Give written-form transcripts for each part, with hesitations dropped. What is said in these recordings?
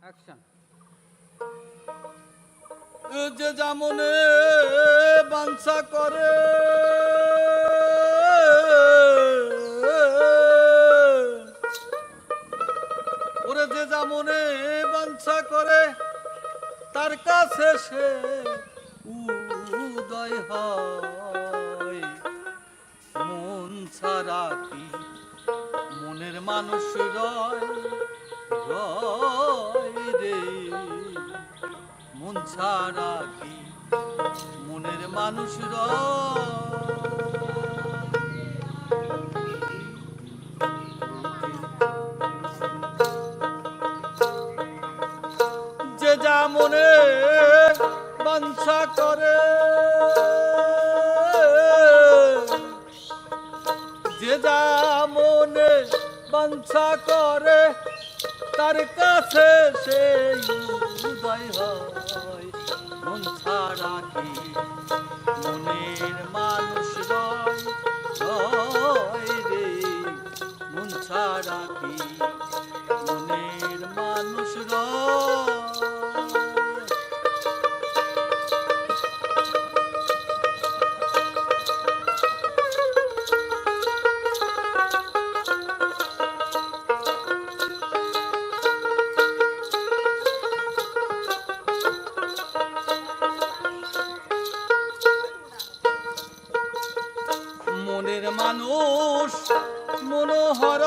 Action. যে যেমনে বাঞ্ছা করে ওরে, যে যেমনে বাঞ্ছা করে তার কাছে সে উদয় হয়। মন ছাড়া কি মনের মানুষ রয় রয় রে, মন ছাড়া কি মনের মানুষ রয়। যে যা মনে বাঞ্ছা করে, যে যা মনে বাঞ্ছা করে তার কাছে সেই উদয় হয়। মন ছাড়া কি মনের মানুষ রয় রয় রে, মন ছাড়া কি মনের মানুষ রয়। মনের মানুষ মনোহর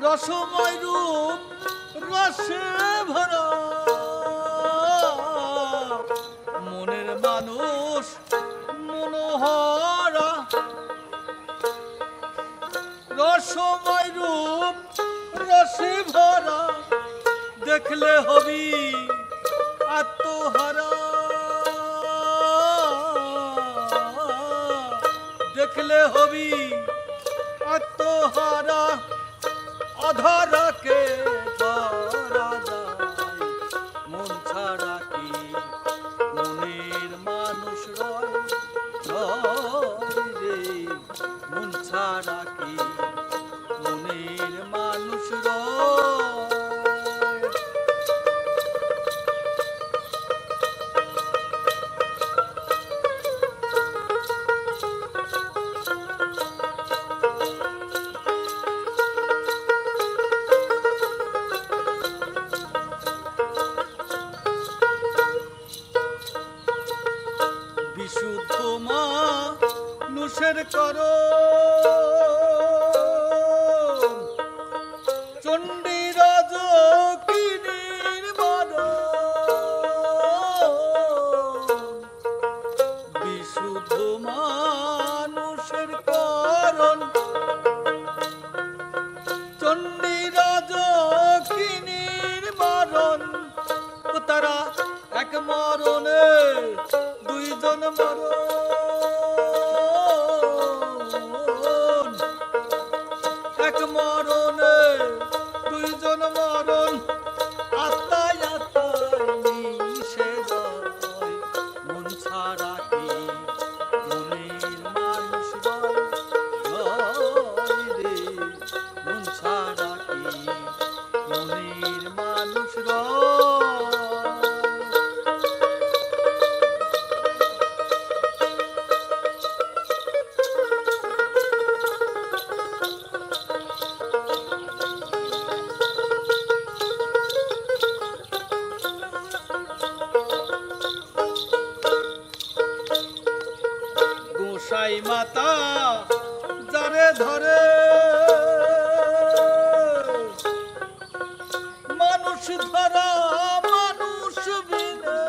রসময় রূপ রসে ভরা। মনের মানুষ মনোহর রসময় রূপ রসে ভরা, দেখলে হবি আত্মহারা। দেখলে হবি আত্মহারা, অধরাকে ধরা যায়। মন ছাড়া কি মনের মানুষ রয় রয় রে, মন ছাড়া কি মনের মানুষ রয়। বিশুদ্ধ মানুষের করো চণ্ডীরাজ কি নির্মাণ। বিশুদ্ধ মানুষের করণ চণ্ডীরাজ কি নির্মাণ। তারা এক মরণে দুইজন মরণ, এক মরণে দুইজন মরণ। আত্মায় আত্মায় মিশে যায়। মন ছাড়া কি মনের মানুষ রয় রয় রে, মন ছাড়া কি মনের মানুষ রয়। গোসাই মাতা যারে ধরে মানুষ ধরা মানুষ বিনে।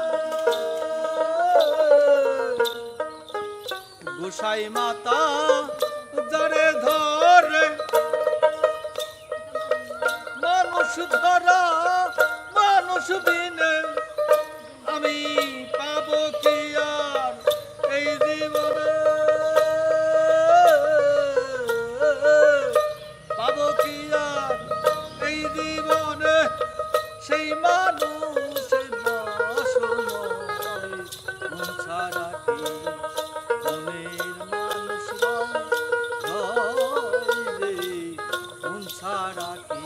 গোসাই মাতা যারে ধরে মানুষ ধরা মানুষ বিনে। আমি পাবো কি আর এই জীবনে, পাবো কি আর এই জীবনে সেই মানুষের রসময়। মন ছাড়া কি মনের মানুষ রয় রয় রে, মন ছাড়া কি